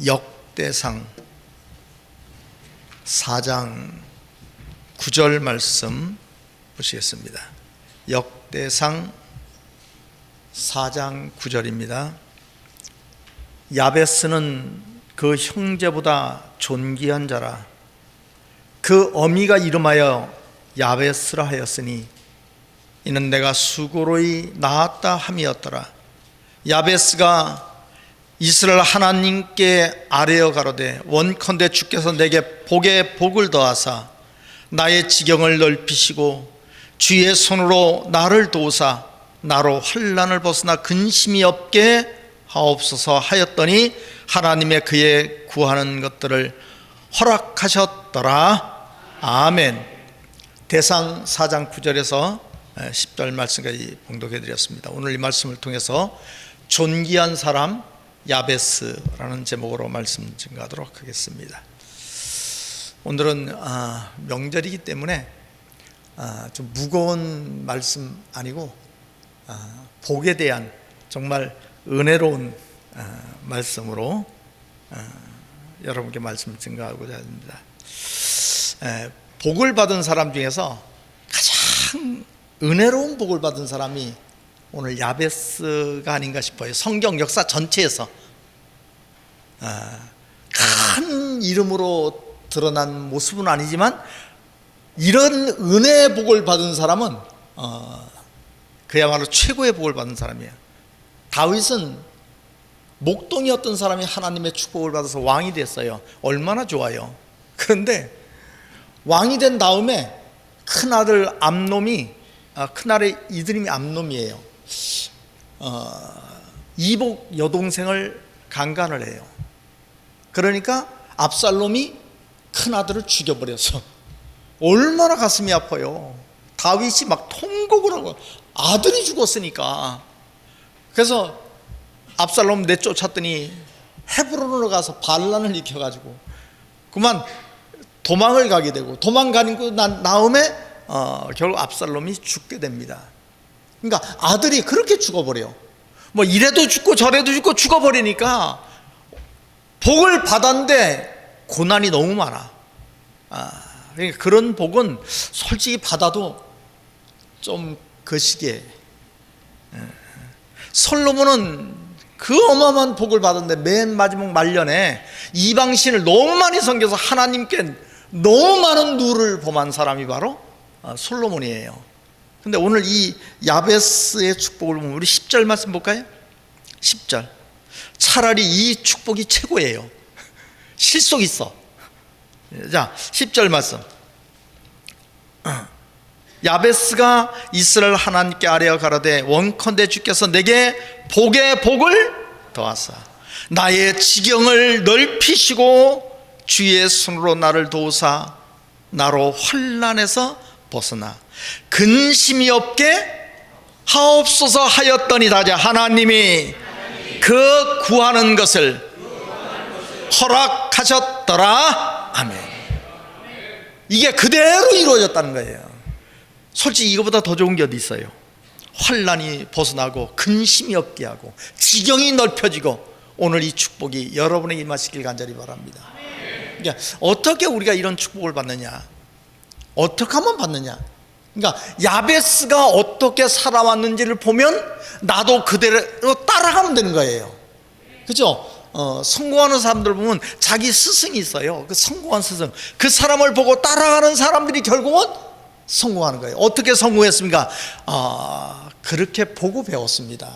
역대상 4장 9절 말씀 보시겠습니다. 역대상 4장 9절입니다. 야베스는 그 형제보다 존귀한 자라. 그 어미가 이름하여 야베스라 하였으니 이는 내가 수고로이 낳았다 함이었더라. 야베스가 이스라엘 하나님께 아뢰어 가로되 원컨대 주께서 내게 복에 복을 더하사 나의 지경을 넓히시고 주의 손으로 나를 도우사 나로 환난을 벗어나 근심이 없게 하옵소서 하였더니 하나님의 그의 구하는 것들을 허락하셨더라. 아멘. 대상 4장 9절에서 10절 말씀까지 봉독해 드렸습니다. 오늘 이 말씀을 통해서 존귀한 사람 야베스라는 제목으로 말씀 증가하도록 하겠습니다. 오늘은 명절이기 때문에 좀 무거운 말씀 아니고 복에 대한 정말 은혜로운 말씀으로 여러분께 말씀 증가하고자 합니다. 복을 받은 사람 중에서 가장 은혜로운 복을 받은 사람이 오늘 야베스가 아닌가 싶어요. 성경 역사 전체에서 큰 이름으로 드러난 모습은 아니지만 이런 은혜의 복을 받은 사람은 그야말로 최고의 복을 받은 사람이에요. 다윗은 목동이었던 사람이 하나님의 축복을 받아서 왕이 됐어요. 얼마나 좋아요. 그런데 왕이 된 다음에 큰아들 암놈이 큰아들의 이름이 암놈이에요. 이복 여동생을 강간을 해요. 그러니까 압살롬이 큰아들을 죽여버렸어. 얼마나 가슴이 아파요. 다윗이 막 통곡을 하고 아들이 죽었으니까. 그래서 압살롬 내쫓았더니 헤브론으로 가서 반란을 일으켜가지고 그만 도망을 가게 되고 도망가는 난 다음에 결국 압살롬이 죽게 됩니다. 그러니까 아들이 그렇게 죽어버려. 뭐 이래도 죽고 저래도 죽고 죽어버리니까 복을 받았는데 고난이 너무 많아. 그러니까 그런 복은 솔직히 받아도 좀 거시기해. 솔로몬은 그 어마어마한 복을 받았는데 맨 마지막 말년에 이방신을 너무 많이 섬겨서 하나님께 너무 많은 누를 범한 사람이 바로 솔로몬이에요. 근데 오늘 이 야베스의 축복을 보면 우리 10절 말씀 볼까요? 10절. 차라리 이 축복이 최고예요. 실속 있어. 자, 10절 말씀. 야베스가 이스라엘 하나님께 아뢰어 가로되 원컨대 주께서 내게 복에 복을 더하사 나의 지경을 넓히시고 주의 손으로 나를 도우사 나로 환난에서 벗어나 근심이 없게 하옵소서 하였더니다. 하나님이 그 구하는 것을 허락하셨더라. 아멘. 이게 그대로 이루어졌다는 거예요. 솔직히 이거보다 더 좋은 게 어디 있어요? 환난이 벗어나고 근심이 없게 하고 지경이 넓혀지고 오늘 이 축복이 여러분에게 임하시길 간절히 바랍니다. 그러니까 어떻게 우리가 이런 축복을 받느냐? 어떻게 하면 받느냐? 그러니까 야베스가 어떻게 살아왔는지를 보면 나도 그대로 따라가면 되는 거예요. 그렇죠? 성공하는 사람들 보면 자기 스승이 있어요. 그 성공한 스승, 그 사람을 보고 따라가는 사람들이 결국은 성공하는 거예요. 어떻게 성공했습니까? 그렇게 보고 배웠습니다.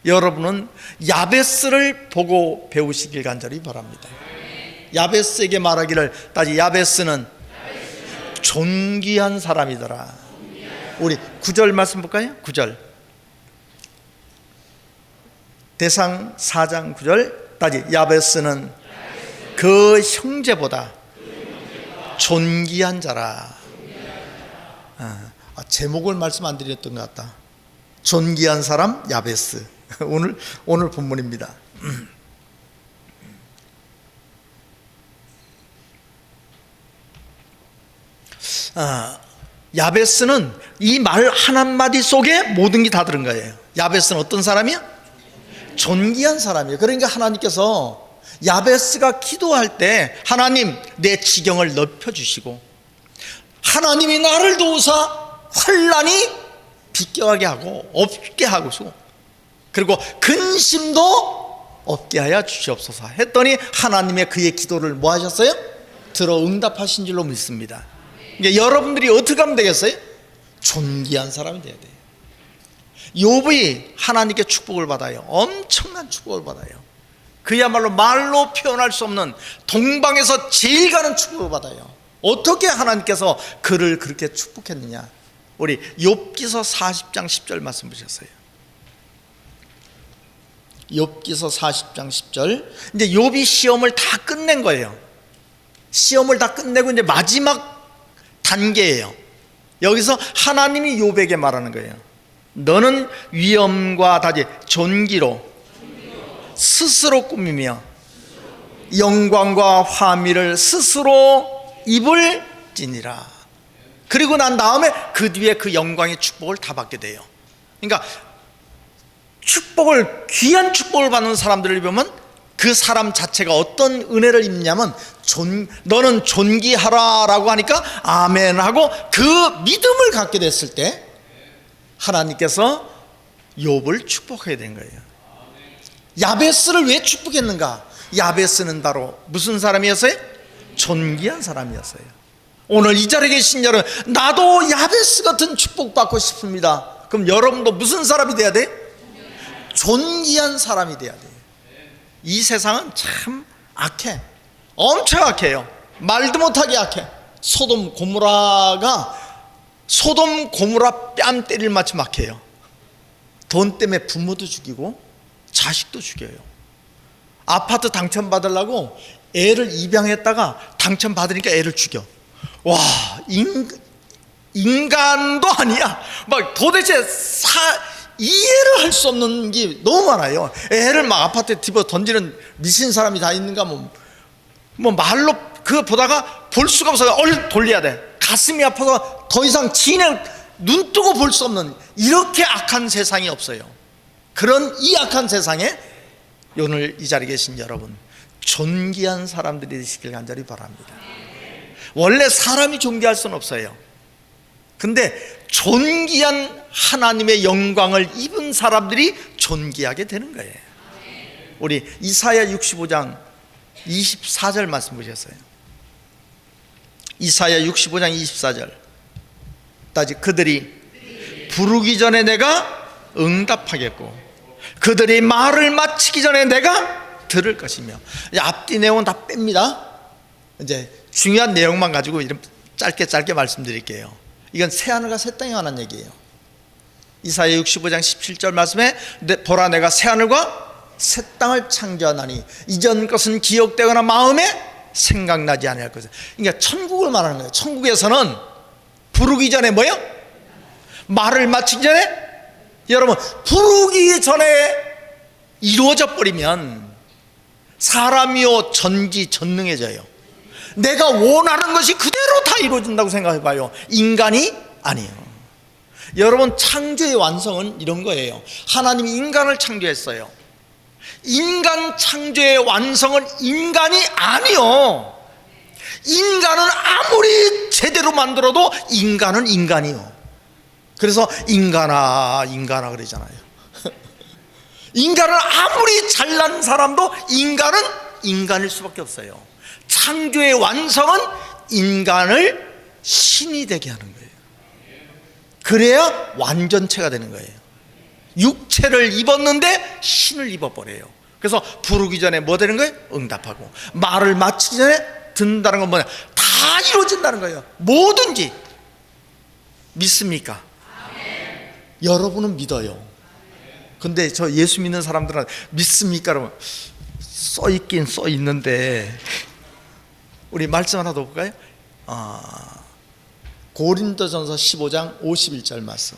여러분은 야베스를 보고 배우시길 간절히 바랍니다. 야베스에게 말하기를 따지 야베스는 존귀한 사람이더라. 우리 9절 말씀 볼까요? 9절. 대상 4장 9절 따지 야베스는 그 형제보다 존귀한 자라. 제목을 말씀 안 드렸던 것 같다. 존귀한 사람 야베스. 오늘 본문입니다. 야베스는 이 말 한마디 속에 모든 게 다 들은 거예요. 야베스는 어떤 사람이야? 존귀한 사람이에요. 그러니까 하나님께서 야베스가 기도할 때 하나님 내 지경을 넓혀주시고 하나님이 나를 도우사 환난이 비껴가게 하고 없게 하고서 그리고 근심도 없게 하여 주시옵소서 했더니 하나님의 그의 기도를 뭐 하셨어요? 들어 응답하신 줄로 믿습니다. 그러니까 여러분들이 어떻게 하면 되겠어요? 존귀한 사람이 돼야 돼요. 욥이 하나님께 축복을 받아요. 엄청난 축복을 받아요. 그야말로 말로 표현할 수 없는 동방에서 제일 가는 축복을 받아요. 어떻게 하나님께서 그를 그렇게 축복했느냐? 우리 욥기서 40장 10절 말씀 보셨어요. 욥기서 40장 10절. 이제 욥이 시험을 다 끝낸 거예요. 시험을 다 끝내고 이제 마지막 단계예요. 여기서 하나님이 욥에게 말하는 거예요. 너는 위엄과 다지 존귀로 스스로 꾸미며 영광과 화미를 스스로 입을지니라. 그리고 난 다음에 그 뒤에 그 영광의 축복을 다 받게 돼요. 그러니까 축복을, 귀한 축복을 받는 사람들을 보면 그 사람 자체가 어떤 은혜를 입냐면 너는 존귀하라 라고 하니까 아멘 하고 그 믿음을 갖게 됐을 때 하나님께서 욥을 축복해야 되는 거예요. 야베스를 왜 축복했는가? 야베스는 바로 무슨 사람이었어요? 존귀한 사람이었어요. 오늘 이 자리에 계신 여러분, 나도 야베스 같은 축복 받고 싶습니다. 그럼 여러분도 무슨 사람이 돼야 돼? 존귀한 사람이 돼야 돼요. 이 세상은 참 악해. 엄청 악해요. 말도 못하게 악해. 소돔 고모라 뺨 때릴 만큼 악해요. 돈 때문에 부모도 죽이고 자식도 죽여요. 아파트 당첨받으려고 애를 입양했다가 당첨받으니까 애를 죽여. 와, 인간도 아니야. 막 도대체 이해를 할 수 없는 게 너무 많아요. 애를 막 아파트에 집어 던지는 미친 사람이 다 있는가, 뭐 말로 그거 보다가 볼 수가 없어서 얼른 돌려야 돼. 가슴이 아파서 더 이상 진행 눈 뜨고 볼 수 없는, 이렇게 악한 세상이 없어요. 그런 이 악한 세상에 오늘 이 자리에 계신 여러분, 존귀한 사람들이 되시길 간절히 바랍니다. 원래 사람이 존귀할 수는 없어요. 근데 존귀한 하나님의 영광을 입은 사람들이 존귀하게 되는 거예요. 우리 이사야 65장 24절 말씀 보셨어요? 이사야 65장 24절. 따지 그들이 부르기 전에 내가 응답하겠고 그들이 말을 마치기 전에 내가 들을 것이며. 앞뒤 내용은 다 뺍니다. 이제 중요한 내용만 가지고 이런 짧게 말씀드릴게요. 이건 새하늘과 새 땅에 관한 얘기예요. 이사야 65장 17절 말씀에 보라 내가 새하늘과 새 땅을 창조하나니 이전 것은 기억되거나 마음에 생각나지 아니할 것이다. 그러니까 천국을 말하는 거예요. 천국에서는 부르기 전에 뭐예요? 말을 마치기 전에, 여러분 부르기 전에 이루어져 버리면 사람이요 전지전능해져요. 내가 원하는 것이 그대로 다 이루어진다고 생각해 봐요. 인간이 아니에요. 여러분 창조의 완성은 이런 거예요. 하나님이 인간을 창조했어요. 인간 창조의 완성은 인간이 아니요. 인간은 아무리 제대로 만들어도 인간은 인간이요. 그래서 인간아 그러잖아요. 인간은 아무리 잘난 사람도 인간은 인간일 수밖에 없어요. 창조의 완성은 인간을 신이 되게 하는 거예요. 그래야 완전체가 되는 거예요. 육체를 입었는데 신을 입어버려요. 그래서 부르기 전에 뭐 되는 거예요? 응답하고 말을 마치기 전에 듣는다는 건 뭐냐? 다 이루어진다는 거예요. 뭐든지. 믿습니까? 여러분은 믿어요. 근데 저 예수 믿는 사람들은 믿습니까? 그러면 써있긴 써있는데, 우리 말씀 하나 더 볼까요? 고린도전서 15장 51절 말씀.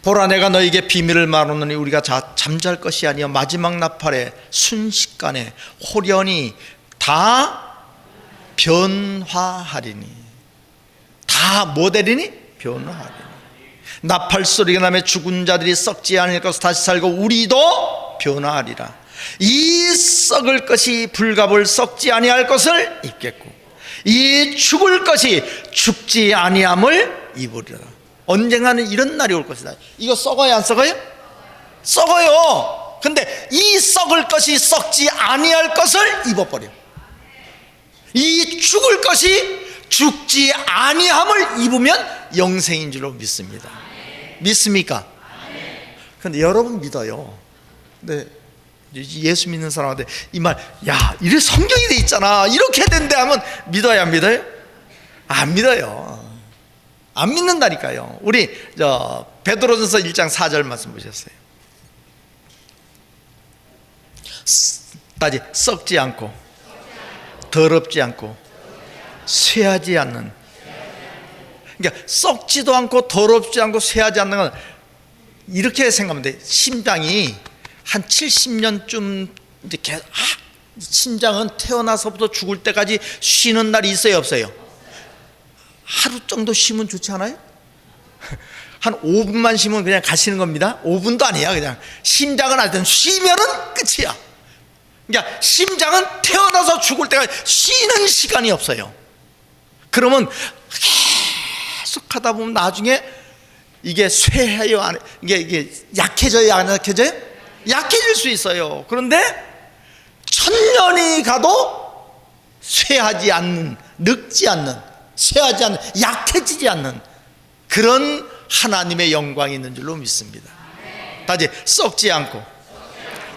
보라 내가 너에게 비밀을 말하노니 우리가 잠잘 것이 아니여 마지막 나팔에 순식간에 홀연히 다 변화하리니. 다 뭐 되리니? 변화하리니. 나팔 소리가 나며 죽은 자들이 썩지 않을 것을 다시 살고 우리도 변화하리라. 이 썩을 것이 불갑을 썩지 아니할 것을 입겠고 이 죽을 것이 죽지 아니함을 입으리라. 언젠가는 이런 날이 올 것이다. 이거 썩어요, 안 썩어요? 썩어요. 근데 이 썩을 것이 썩지 아니할 것을 입어버려. 이 죽을 것이 죽지 아니함을 입으면 영생인 줄로 믿습니다. 믿습니까? 근데 여러분 믿어요. 근데 예수 믿는 사람한테 이 말, 야, 이래 성경이 돼 있잖아, 이렇게 된대 하면 믿어요, 안 믿어요? 안 믿어요. 안 믿는다니까요. 우리 베드로전서 1장 4절 말씀 보셨어요. 다시 썩지 않고 더럽지 않고 쇠하지 않는, 그러니까 썩지도 않고 더럽지 않고 쇠하지 않는 건 이렇게 생각하면 돼. 심장이 한 70년쯤 이제 심장은 태어나서부터 죽을 때까지 쉬는 날이 있어요, 없어요? 하루 정도 쉬면 좋지 않아요? 한 5분만 쉬면 그냥 가시는 겁니다. 5분도 아니야. 그냥 심장은 하여튼 쉬면은 끝이야. 그러니까 심장은 태어나서 죽을 때까지 쉬는 시간이 없어요. 그러면 계속 하다 보면 나중에 이게 쇠해요, 이게 약해져요, 안 약해져요? 약해질 수 있어요. 그런데 1000년이 가도 쇠하지 않는, 늙지 않는, 쇠하지 않는, 약해지지 않는 그런 하나님의 영광이 있는 줄로 믿습니다. 다시 썩지 않고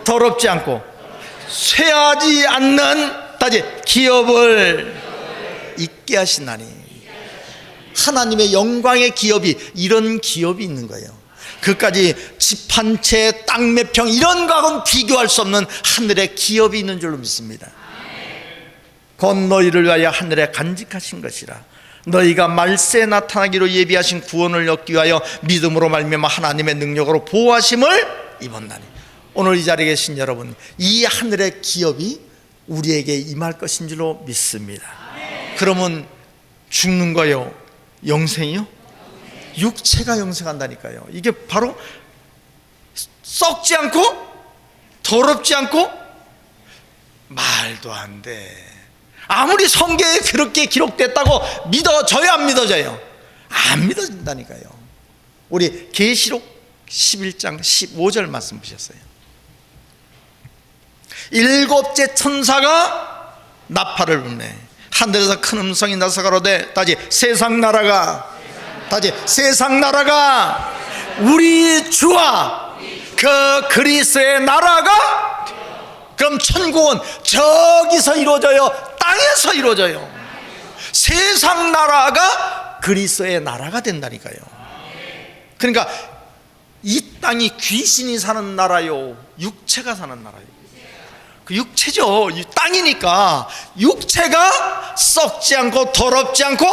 더럽지 않고 쇠하지 않는, 다시 기업을 있게 하시나니. 하나님의 영광의 기업이, 이런 기업이 있는 거예요. 그까지 집 한 채, 땅 몇 평 이런 거하고는 비교할 수 없는 하늘의 기업이 있는 줄로 믿습니다. 곧 너희를 위하여 하늘에 간직하신 것이라. 너희가 말세에 나타나기로 예비하신 구원을 얻기 위하여 믿음으로 말미암아 하나님의 능력으로 보호하심을 입었나니. 오늘 이 자리에 계신 여러분, 이 하늘의 기업이 우리에게 임할 것인 줄로 믿습니다. 그러면 죽는 거요, 영생이요? 육체가 영생한다니까요. 이게 바로 썩지 않고 더럽지 않고, 말도 안 돼. 아무리 성경에 그렇게 기록됐다고 믿어져요, 안 믿어져요? 안 믿어진다니까요. 우리 계시록 11장 15절 말씀 보셨어요. 7째 천사가 나팔을 불네 하늘에서 큰 음성이 나서 가로되, 다시 세상 나라가, 다시 세상 나라가 우리 주와 그 그리스도의 나라가. 그럼 천국은 저기서 이루어져요, 땅에서 이루어져요. 세상 나라가 그리스도의 나라가 된다니까요. 그러니까 이 땅이 귀신이 사는 나라요, 육체가 사는 나라요? 그 육체죠. 땅이니까 육체가 썩지 않고 더럽지 않고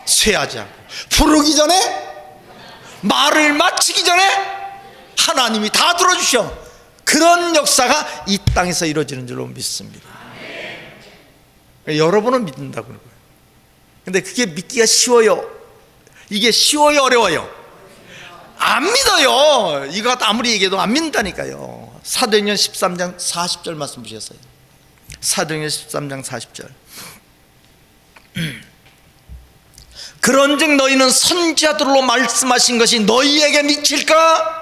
쇠하지 않고, 부르기 전에, 말을 마치기 전에 하나님이 다 들어주셔. 그런 역사가 이 땅에서 이루어지는 줄로 믿습니다. 여러분은 믿는다고 그러는 거예요. 근데 그게 믿기가 쉬워요? 이게 쉬워요, 어려워요? 안 믿어요. 이거 아무리 얘기해도 안 믿는다니까요. 사도행전 13장 40절 말씀 보셨어요? 사도행전 13장 40절. 그런즉 너희는 선지자들로 말씀하신 것이 너희에게 미칠까?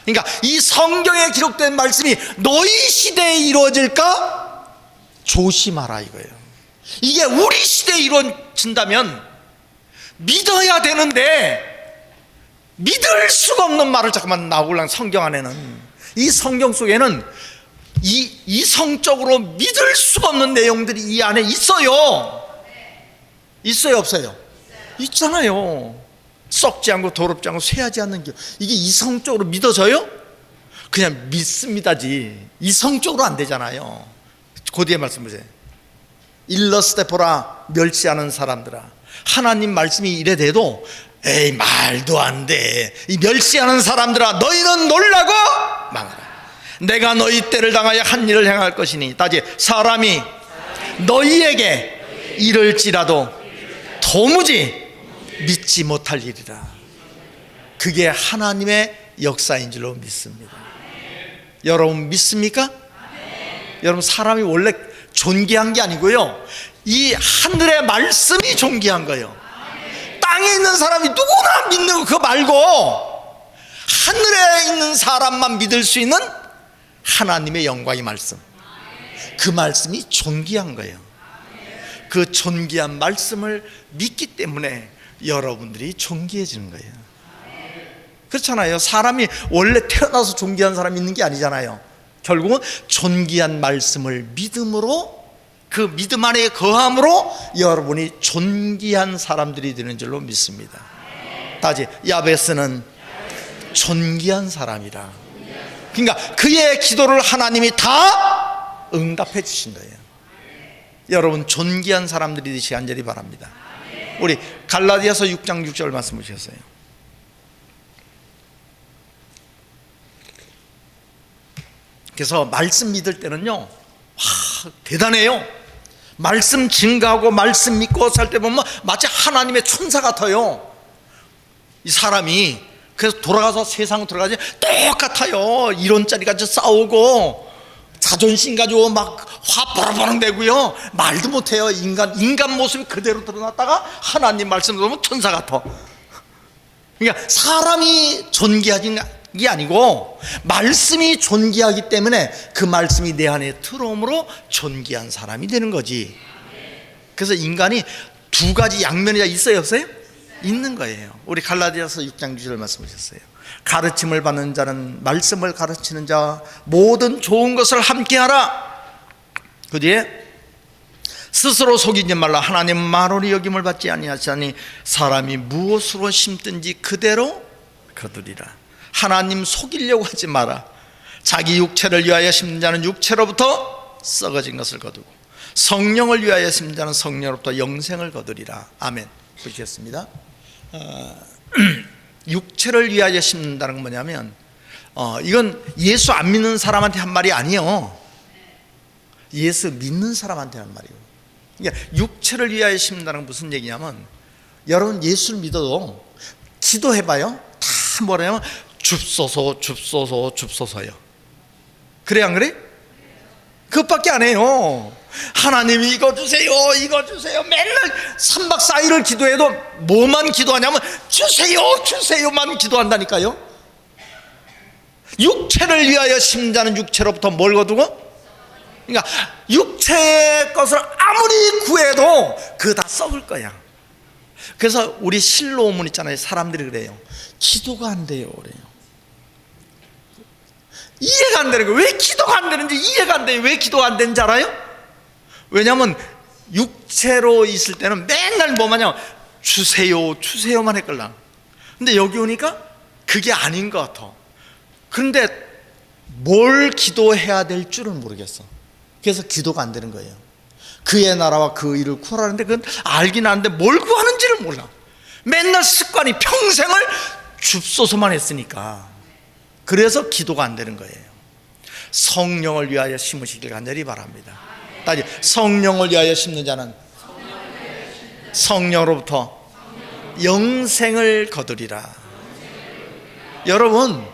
그러니까 이 성경에 기록된 말씀이 너희 시대에 이루어질까? 조심하라 이거예요. 이게 우리 시대에 이루어진다면 믿어야 되는데 믿을 수가 없는 말을 잠깐만 나오려는, 성경 안에는, 이 성경 속에는 이성적으로 믿을 수가 없는 내용들이 이 안에 있어요. 있어요, 없어요? 있잖아요. 썩지 않고 더럽지 않고 쇠하지 않는 게, 이게 이성적으로 믿어져요? 그냥 믿습니다지 이성적으로 안 되잖아요. 그 뒤에 말씀 보세요. 일러스되 보라 멸시하는 사람들아, 하나님 말씀이 이래 돼도 에이 말도 안 돼, 이 멸시하는 사람들아 너희는 놀라고 망하라. 내가 너희 때를 당하여 한 일을 행할 것이니, 다시 사람이 너희에게 이를지라도 도무지 믿지 못할 일이라. 그게 하나님의 역사인 줄로 믿습니다. 여러분 믿습니까? 여러분, 사람이 원래 존귀한 게 아니고요, 이 하늘의 말씀이 존귀한 거예요. 땅에 있는 사람이 누구나 믿는 거 말고 하늘에 있는 사람만 믿을 수 있는 하나님의 영광의 말씀, 그 말씀이 존귀한 거예요. 그 존귀한 말씀을 믿기 때문에 여러분들이 존귀해지는 거예요. 그렇잖아요. 사람이 원래 태어나서 존귀한 사람이 있는 게 아니잖아요. 결국은 존귀한 말씀을 믿음으로, 그 믿음 안에 거함으로 여러분이 존귀한 사람들이 되는 줄로 믿습니다. 다시, 야베스는 존귀한 사람이라. 그러니까 그의 기도를 하나님이 다 응답해 주신 거예요. 여러분, 존귀한 사람들이 되시기 간절히 바랍니다. 우리 갈라디아서 6장 6절 말씀 보셨어요. 그래서 말씀 믿을 때는요, 와, 대단해요. 말씀 증거하고 말씀 믿고 살 때 보면 마치 하나님의 천사 같아요. 이 사람이 그래서 돌아가서 세상 들어가지 똑같아요. 이론짜리 가지고 싸우고 자존심 가지고 막 화 버럭버럭 내고요, 말도 못해요. 인간 모습이 그대로 드러났다가 하나님 말씀 들으면 천사 같아. 그러니까 사람이 존귀하진 게 아니고 말씀이 존귀하기 때문에 그 말씀이 내 안에 들어옴으로 존귀한 사람이 되는 거지. 그래서 인간이 두 가지 양면이 있어요, 없어요? 있는 거예요. 우리 갈라디아서 6장 6절 말씀 보셨어요. 가르침을 받는 자는 말씀을 가르치는 자 모든 좋은 것을 함께하라. 그 뒤에 스스로 속이지 말라. 하나님 만원이 여김을 받지 아니하시니 사람이 무엇으로 심든지 그대로 거두리라. 하나님 속이려고 하지 마라. 자기 육체를 위하여 심는 자는 육체로부터 썩어진 것을 거두고 성령을 위하여 심는 자는 성령으로부터 영생을 거두리라. 아멘. 보시겠습니다. 육체를 위하여 심는다는 건 뭐냐면, 이건 예수 안 믿는 사람한테 한 말이 아니에요. 예수 믿는 사람한테 한 말이에요. 그러니까 육체를 위하여 심는다는 건 무슨 얘기냐면, 여러분 예수를 믿어도 기도해봐요. 다 뭐냐면 줍소서 줍소서 줍소서요. 그래 안 그래? 그것밖에 안 해요. 하나님이 이거 주세요 이거 주세요. 맨날 3박 4일을 기도해도 뭐만 기도하냐면 주세요 주세요만 기도한다니까요. 육체를 위하여 심는 자는 육체로부터 뭘 거두고? 그러니까 육체의 것을 아무리 구해도 그거 다 썩을 거야. 그래서 우리 실로문 있잖아요. 사람들이 그래요. 기도가 안 돼요 그래요. 이해가 안 되는 거예요. 왜 기도가 안 되는지 이해가 안 돼요. 왜 기도가 안 되는지 알아요? 왜냐하면 육체로 있을 때는 맨날 뭐마냐 주세요 주세요만 했걸랑. 근데 여기 오니까 그게 아닌 것 같아. 그런데 뭘 기도해야 될 줄은 모르겠어. 그래서 기도가 안 되는 거예요. 그의 나라와 그 일을 구하라는데 그건 알긴 아는데 뭘 구하는지를 몰라. 맨날 습관이 평생을 줍소서만 했으니까. 그래서 기도가 안 되는 거예요. 성령을 위하여 심으시길 간절히 바랍니다. 따지 성령을 위하여 심는 자는 성령으로부터 영생을 거두리라. 여러분,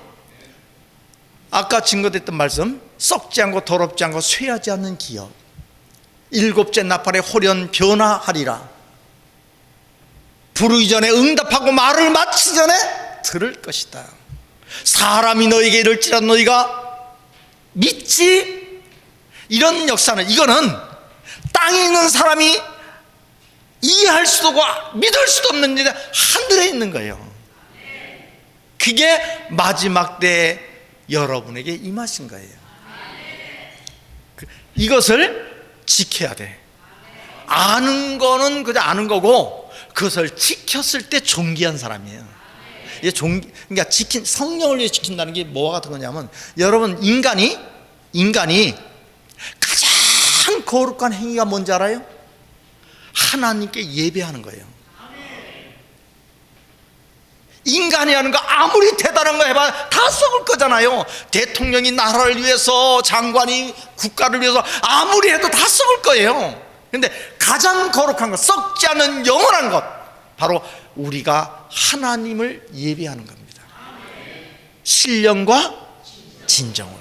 아까 증거됐던 말씀, 썩지 않고 더럽지 않고 쇠하지 않는 기업, 일곱째 나팔에 호련 변화하리라. 부르기 전에 응답하고 말을 마치기 전에 들을 것이다. 사람이 너에게 이럴지라 너희가 믿지? 이런 역사는, 이거는 땅에 있는 사람이 이해할 수도 없고 믿을 수도 없는 일이 하늘에 있는 거예요. 그게 마지막 때 여러분에게 임하신 거예요. 이것을 지켜야 돼. 아는 거는 그냥 아는 거고, 그것을 지켰을 때 존귀한 사람이에요. 그러니까 성령을 위해 지킨다는 게 뭐와 같은 거냐면, 여러분 인간이 가장 거룩한 행위가 뭔지 알아요? 하나님께 예배하는 거예요. 인간이 하는 거 아무리 대단한 거 해봐 다 썩을 거잖아요. 대통령이 나라를 위해서, 장관이 국가를 위해서 아무리 해도 다 썩을 거예요. 근데 가장 거룩한 것, 썩지 않은 영원한 것, 바로 우리가 하나님을 예배하는 겁니다. 신령과 진정으로.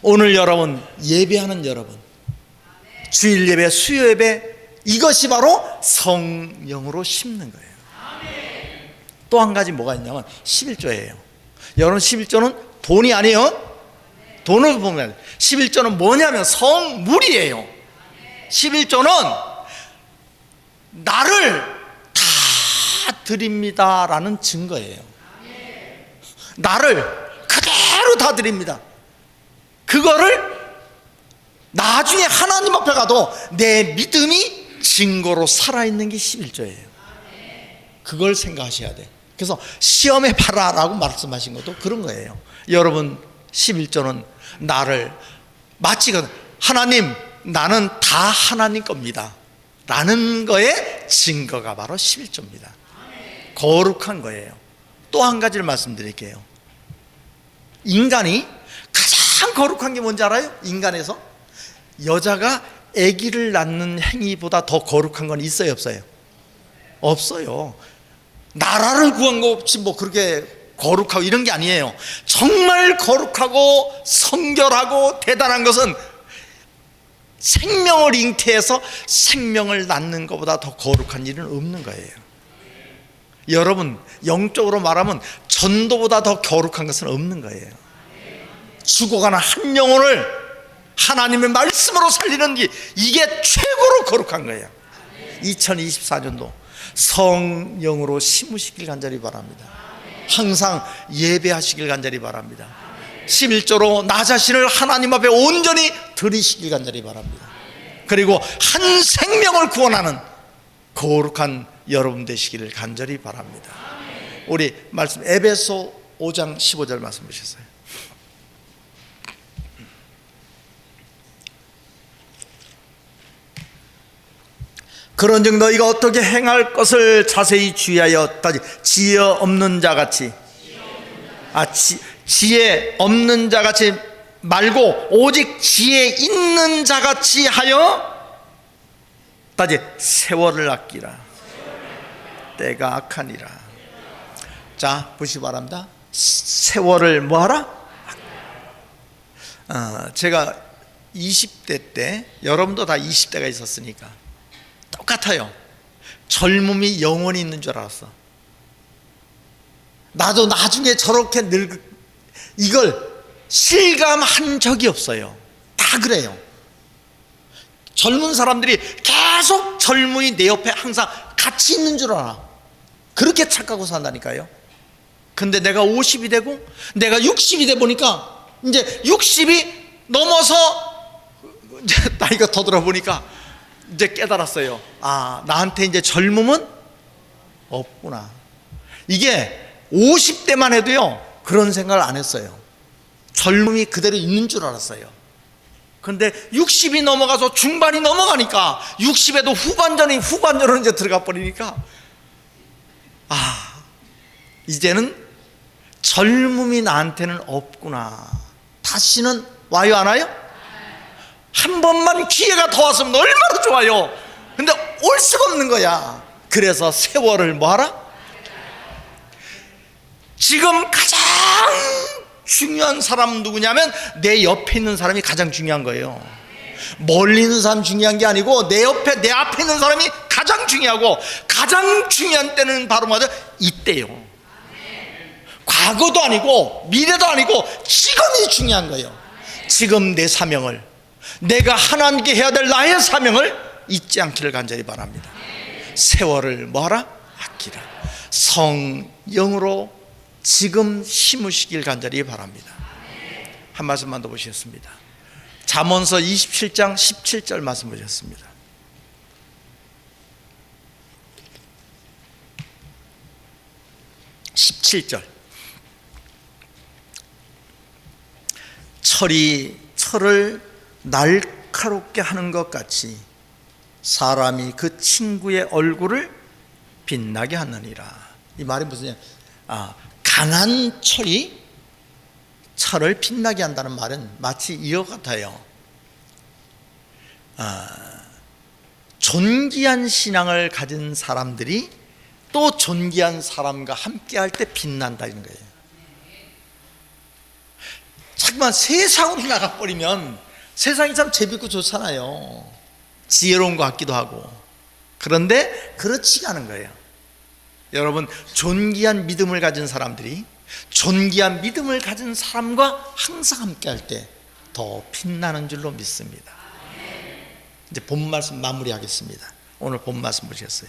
오늘 여러분, 예배하는 여러분, 주일 예배, 수요 예배, 이것이 바로 성령으로 심는 거예요. 또 한 가지 뭐가 있냐면 11조예요. 여러분, 11조는 돈이 아니에요. 돈을 보면 11조는 뭐냐면 성물이에요. 11조는 나를 다 드립니다라는 증거예요. 나를 그대로 다 드립니다. 그거를 나중에 하나님 앞에 가도 내 믿음이 증거로 살아있는 게 11조예요. 그걸 생각하셔야 돼. 그래서 시험해 봐라라고 말씀하신 것도 그런 거예요. 여러분, 11조는 나를 마치 하나님, 나는 다 하나님 겁니다 라는 거에 증거가 바로 11조입니다. 거룩한 거예요. 또 한 가지를 말씀드릴게요. 인간이 가장 거룩한 게 뭔지 알아요? 인간에서 여자가 아기를 낳는 행위보다 더 거룩한 건 있어요, 없어요? 없어요. 나라를 구한 거 없이 뭐 그렇게 거룩하고 이런 게 아니에요. 정말 거룩하고 성결하고 대단한 것은 생명을 잉태해서 생명을 낳는 것보다 더 거룩한 일은 없는 거예요. 여러분, 영적으로 말하면 전도보다 더 거룩한 것은 없는 거예요. 죽어가는 한 영혼을 하나님의 말씀으로 살리는 게, 이게 최고로 거룩한 거예요. 2024년도 성령으로 심으시길 간절히 바랍니다. 항상 예배하시길 간절히 바랍니다. 11조로 나 자신을 하나님 앞에 온전히 드리시길 간절히 바랍니다. 그리고 한 생명을 구원하는 거룩한 여러분 되시기를 간절히 바랍니다. 우리 말씀 에베소 5장 15절 말씀 보셨어요. 그런즉 너희가 어떻게 행할 것을 자세히 주의하여 지혜 없는 자같이, 지혜 없는 자같이 말고 오직 지혜 있는 자같이 하여 세월을 아끼라. 때가 악하니라. 자, 보시기 바랍니다. 세월을 뭐하라? 제가 20대 때, 여러분도 다 20대가 있었으니까 똑같아요. 젊음이 영원히 있는 줄 알았어. 나도 나중에 저렇게 이걸 실감한 적이 없어요. 다 그래요. 젊은 사람들이 계속 젊은이 내 옆에 항상 같이 있는 줄 알아. 그렇게 착각하고 산다니까요. 근데 내가 50이 되고 내가 60이 돼 보니까, 이제 60이 넘어서 이제 나이가 더 들어 보니까 이제 깨달았어요. 아, 나한테 이제 젊음은 없구나. 이게 50대만 해도요, 그런 생각을 안 했어요. 젊음이 그대로 있는 줄 알았어요. 그런데 60이 넘어가서 중반이 넘어가니까, 60에도 후반전으로 이제 들어가 버리니까, 이제는 젊음이 나한테는 없구나. 다시는 와요, 안 와요? 한 번만 기회가 더 왔으면 얼마나 좋아요. 근데 올 수가 없는 거야. 그래서 세월을 뭐하라? 지금 가장 중요한 사람은 누구냐면 내 옆에 있는 사람이 가장 중요한 거예요. 멀리 있는 사람 중요한 게 아니고 내 앞에 있는 사람이 가장 중요하고, 가장 중요한 때는 바로 뭐죠? 이때요. 과거도 아니고 미래도 아니고 지금이 중요한 거예요. 지금 내 사명을, 내가 하나님께 해야 될 나의 사명을 잊지 않기를 간절히 바랍니다. 세월을 뭐하라? 아끼라. 성령으로 지금 심으시길 간절히 바랍니다. 한 말씀만 더 보시겠습니다. 잠언서 27장 17절 말씀 보셨습니다. 철이 철을 날카롭게 하는 것 같이 사람이 그 친구의 얼굴을 빛나게 하느니라. 이 말이 무슨, 강한 철이 철을 빛나게 한다는 말은 마치 이와 같아요. 존귀한 신앙을 가진 사람들이 또 존귀한 사람과 함께 할 때 빛난다는 거예요. 자꾸만 세상으로 나가버리면 세상이 참 재밌고 좋잖아요. 지혜로운 것 같기도 하고. 그런데 그렇지가 않은 거예요. 여러분, 존귀한 믿음을 가진 사람들이 존귀한 믿음을 가진 사람과 항상 함께 할 때 더 빛나는 줄로 믿습니다. 이제 본 말씀 마무리하겠습니다. 오늘 본 말씀 보시겠어요?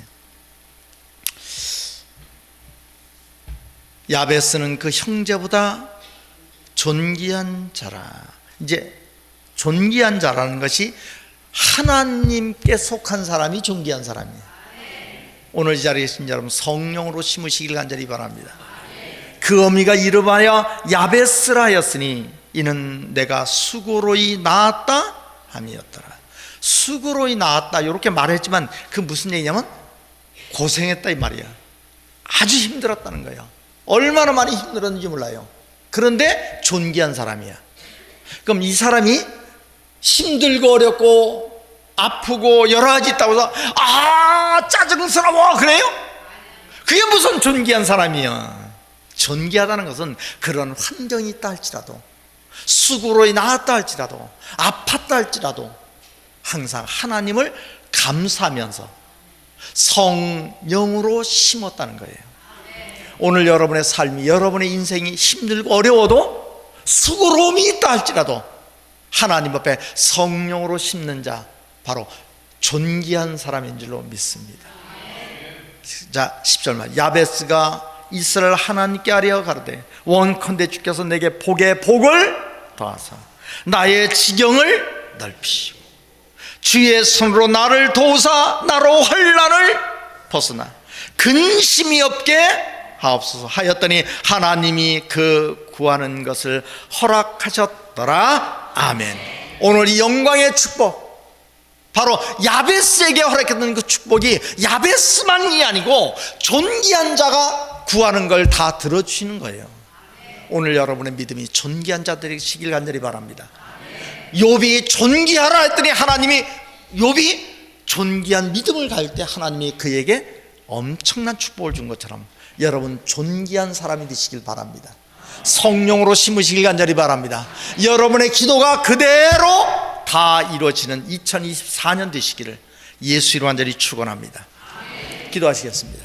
야베스는 그 형제보다 존귀한 자라. 이제 존귀한 자라는 것이 하나님께 속한 사람이 존귀한 사람이에요. 오늘 이 자리에 계신 여러분, 성령으로 심으시길 간절히 바랍니다. 그 어미가 이름하여 야베스라 하였으니 이는 내가 수고로이 낳았다 함이었더라. 수고로이 낳았다 이렇게 말했지만 그 무슨 얘기냐면 고생했다 이 말이야. 아주 힘들었다는 거예요. 얼마나 많이 힘들었는지 몰라요. 그런데 존귀한 사람이야. 그럼 이 사람이 힘들고 어렵고 아프고 여러 가지 있다고 해서 짜증스러워 그래요? 그게 무슨 존귀한 사람이야. 존귀하다는 것은 그런 환경이 있다 할지라도, 수고로 낳았다 할지라도, 아팠다 할지라도 항상 하나님을 감사하면서 성령으로 심었다는 거예요. 오늘 여러분의 삶이, 여러분의 인생이 힘들고 어려워도 수고로움이 있다 할지라도 하나님 앞에 성령으로 심는 자, 바로 존귀한 사람인 줄로 믿습니다. 자, 10절만. 야베스가 이스라엘 하나님께 아뢰어 가로되 원컨대 주께서 내게 복에 복을 더하사 나의 지경을 넓히시고 주의 손으로 나를 도우사 나로 환난을 벗어나 근심이 없게 하옵소서 하였더니 하나님이 그 구하는 것을 허락하셨더라. 아멘. 오늘 이 영광의 축복, 바로 야베스에게 허락했던 그 축복이 야베스만이 아니고 존귀한 자가 구하는 걸 다 들어주시는 거예요. 오늘 여러분의 믿음이 존귀한 자들이시길 간절히 바랍니다. 욥이 존귀하라 했더니 하나님이, 욥이 존귀한 믿음을 가질 때 하나님이 그에게 엄청난 축복을 준 것처럼 여러분 존귀한 사람이 되시길 바랍니다. 성령으로 심으시길 간절히 바랍니다. 여러분의 기도가 그대로 다 이루어지는 2024년 되시기를 예수 이름으로 간절히 축원합니다. 기도하시겠습니다.